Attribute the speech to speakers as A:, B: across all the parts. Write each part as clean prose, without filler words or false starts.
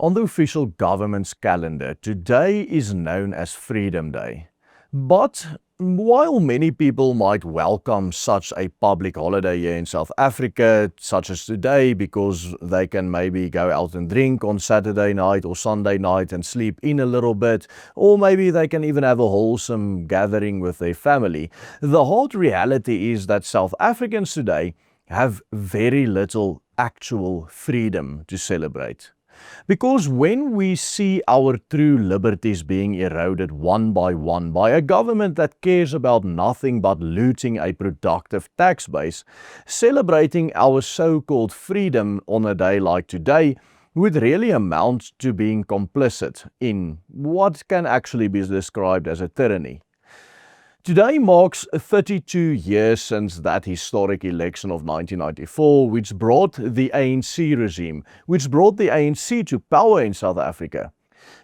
A: On the official government's calendar, today is known as Freedom Day. But while many people might welcome such a public holiday here in South Africa, such as today, because they can maybe go out and drink on Saturday night or Sunday night and sleep in a little bit, or maybe they can even have a wholesome gathering with their family, the hard reality is that South Africans today have very little actual freedom to celebrate. Because when we see our true liberties being eroded one by a government that cares about nothing but looting a productive tax base, celebrating our so-called freedom on a day like today would really amount to being complicit in what can actually be described as a tyranny. Today marks 32 years since that historic election of 1994, which brought the ANC regime, which brought the ANC to power in South Africa.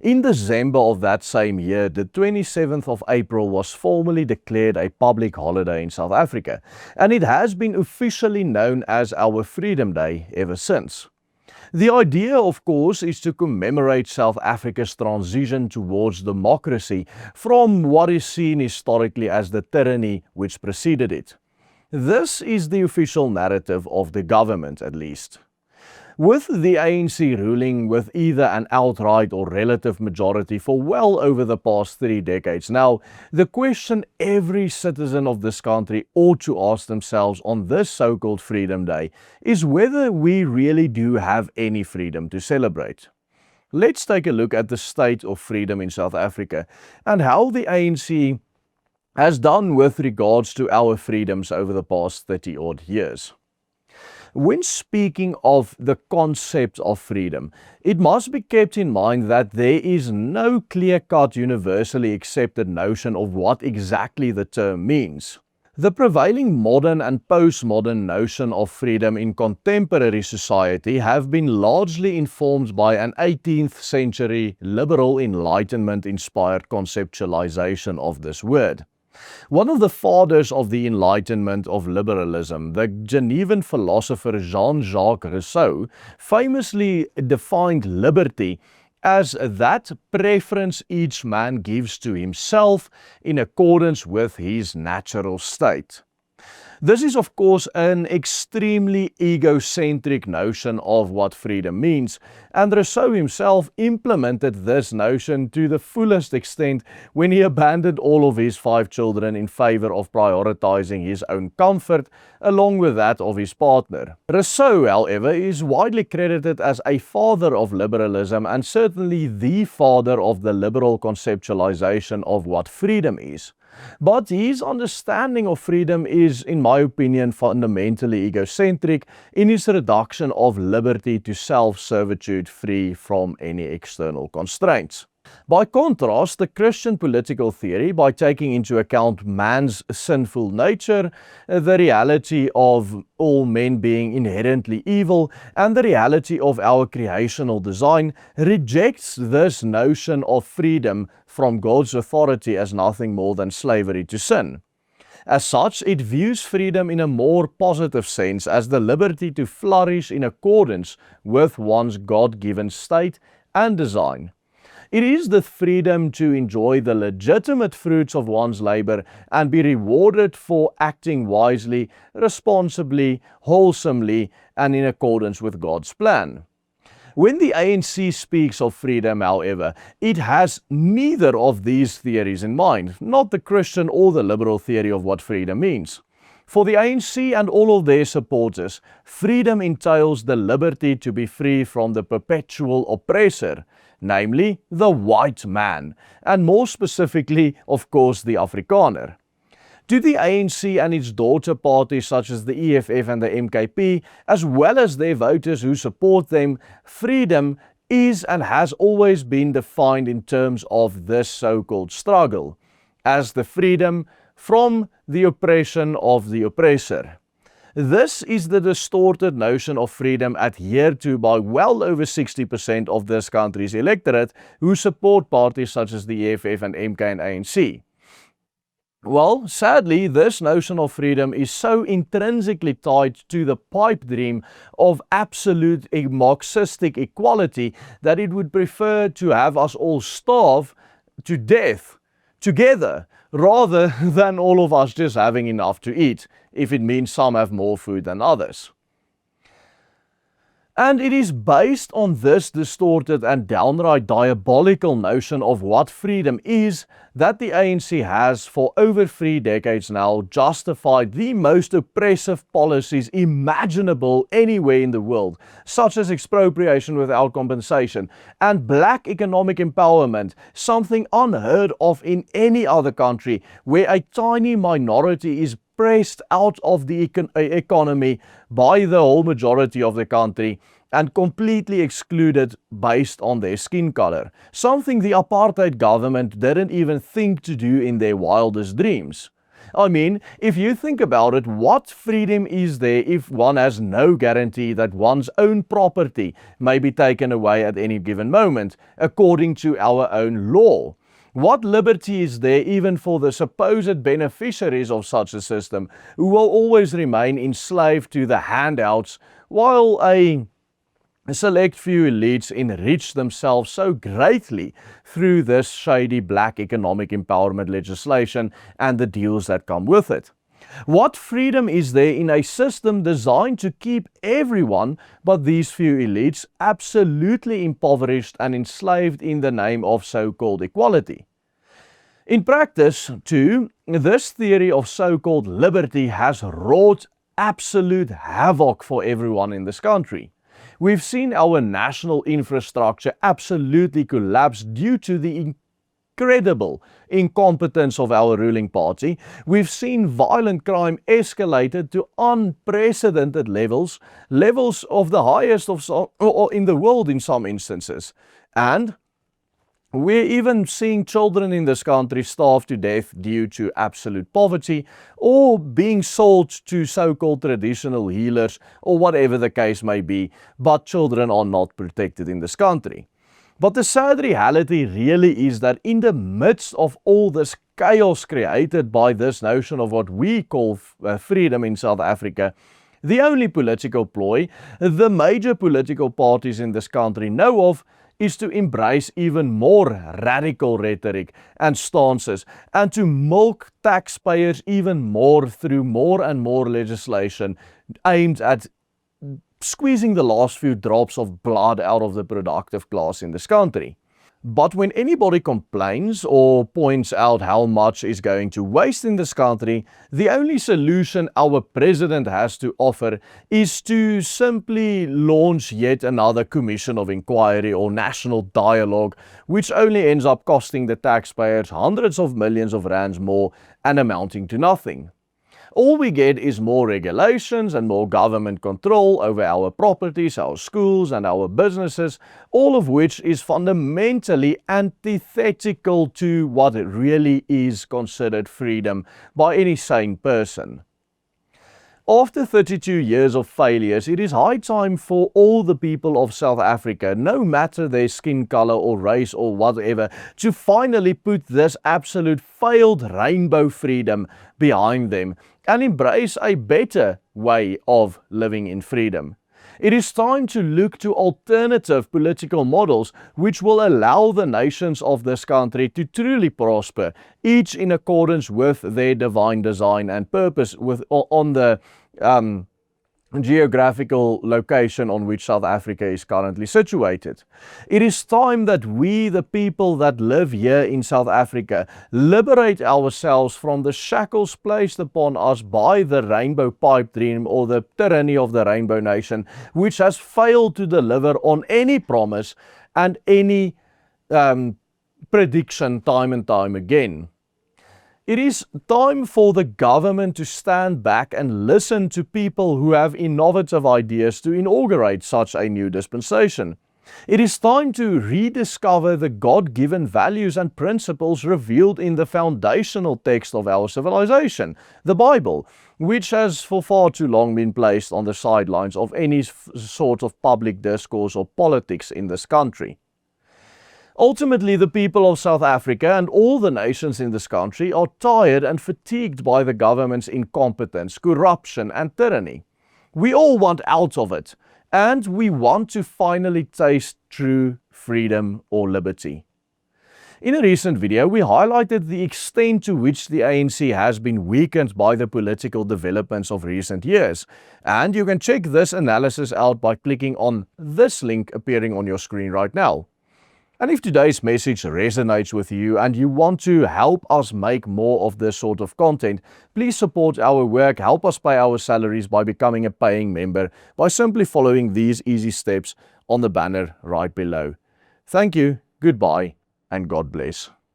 A: In December of that same year, the 27th of April was formally declared a public holiday in South Africa, and it has been officially known as our Freedom Day ever since. The idea, of course, is to commemorate South Africa's transition towards democracy from what is seen historically as the tyranny which preceded it. This is the official narrative of the government, at least. With the ANC ruling with either an outright or relative majority for well over the past 3 decades now, the question every citizen of this country ought to ask themselves on this so-called Freedom Day is whether we really do have any freedom to celebrate. Let's take a look at the state of freedom in South Africa and how the ANC has done with regards to our freedoms over the past 30-odd years. When speaking of the concept of freedom, it must be kept in mind that there is no clear-cut, universally accepted notion of what exactly the term means. The prevailing modern and postmodern notion of freedom in contemporary society have been largely informed by an 18th century liberal Enlightenment-inspired conceptualization of this word. One of the fathers of the Enlightenment of liberalism, the Genevan philosopher Jean-Jacques Rousseau, famously defined liberty as that preference each man gives to himself in accordance with his natural state. This is, of course, an extremely egocentric notion of what freedom means, and Rousseau himself implemented this notion to the fullest extent when he abandoned all of his 5 children in favor of prioritizing his own comfort along with that of his partner. Rousseau, however, is widely credited as a father of liberalism and certainly the father of the liberal conceptualization of what freedom is. But his understanding of freedom is, in my opinion, fundamentally egocentric in his reduction of liberty to self-servitude free from any external constraints. By contrast, the Christian political theory, by taking into account man's sinful nature, the reality of all men being inherently evil, and the reality of our creational design, rejects this notion of freedom from God's authority as nothing more than slavery to sin. As such, it views freedom in a more positive sense as the liberty to flourish in accordance with one's God-given state and design. It is the freedom to enjoy the legitimate fruits of one's labor and be rewarded for acting wisely, responsibly, wholesomely, and in accordance with God's plan. When the ANC speaks of freedom, however, it has neither of these theories in mind, not the Christian or the liberal theory of what freedom means. For the ANC and all of their supporters, freedom entails the liberty to be free from the perpetual oppressor, namely the white man, and more specifically, of course, the Afrikaner. To the ANC and its daughter parties such as the EFF and the MKP, as well as their voters who support them, freedom is and has always been defined in terms of this so-called struggle, as the freedom from the oppression of the oppressor. This is the distorted notion of freedom adhered to by well over 60% of this country's electorate who support parties such as the EFF and MK and ANC. Well, sadly, this notion of freedom is so intrinsically tied to the pipe dream of absolute Marxistic equality that it would prefer to have us all starve to death together rather than all of us just having enough to eat, if it means some have more food than others. And it is based on this distorted and downright diabolical notion of what freedom is that the ANC has for over 3 decades now justified the most oppressive policies imaginable anywhere in the world, such as expropriation without compensation and black economic empowerment, something unheard of in any other country, where a tiny minority is pressed out of the economy by the whole majority of the country and completely excluded based on their skin color, something the apartheid government didn't even think to do in their wildest dreams. I mean, if you think about it, what freedom is there if one has no guarantee that one's own property may be taken away at any given moment, according to our own law? What liberty is there even for the supposed beneficiaries of such a system, who will always remain enslaved to the handouts, while a select few elites enrich themselves so greatly through this shady black economic empowerment legislation and the deals that come with it? What freedom is there in a system designed to keep everyone but these few elites absolutely impoverished and enslaved in the name of so-called equality? In practice, too, this theory of so-called liberty has wrought absolute havoc for everyone in this country. We've seen our national infrastructure absolutely collapse due to the incredible incompetence of our ruling party. We've seen violent crime escalated to unprecedented levels of the highest in the world in some instances. And we're even seeing children in this country starve to death due to absolute poverty, or being sold to so-called traditional healers, or whatever the case may be, but children are not protected in this country. But the sad reality really is that in the midst of all this chaos created by this notion of what we call freedom in South Africa, the only political ploy the major political parties in this country know of is to embrace even more radical rhetoric and stances, and to milk taxpayers even more through more and more legislation aimed at squeezing the last few drops of blood out of the productive class in this country. But when anybody complains or points out how much is going to waste in this country, the only solution our president has to offer is to simply launch yet another commission of inquiry or national dialogue, which only ends up costing the taxpayers hundreds of millions of rands more and amounting to nothing. All we get is more regulations and more government control over our properties, our schools and our businesses, all of which is fundamentally antithetical to what really is considered freedom by any sane person. After 32 years of failures, it is high time for all the people of South Africa, no matter their skin color or race or whatever, to finally put this absolute failed rainbow freedom behind them and embrace a better way of living in freedom. It is time to look to alternative political models which will allow the nations of this country to truly prosper, each in accordance with their divine design and purpose on the geographical location on which South Africa is currently situated. It is time that we, the people that live here in South Africa, liberate ourselves from the shackles placed upon us by the rainbow pipe dream or the tyranny of the Rainbow Nation, which has failed to deliver on any promise and any prediction time and time again. It is time for the government to stand back and listen to people who have innovative ideas to inaugurate such a new dispensation. It is time to rediscover the God-given values and principles revealed in the foundational text of our civilization, the Bible, which has for far too long been placed on the sidelines of any sort of public discourse or politics in this country. Ultimately, the people of South Africa and all the nations in this country are tired and fatigued by the government's incompetence, corruption, and tyranny. We all want out of it, and we want to finally taste true freedom or liberty. In a recent video, we highlighted the extent to which the ANC has been weakened by the political developments of recent years, and you can check this analysis out by clicking on this link appearing on your screen right now. And if today's message resonates with you and you want to help us make more of this sort of content, please support our work, help us pay our salaries by becoming a paying member by simply following these easy steps on the banner right below. Thank you, goodbye, and God bless.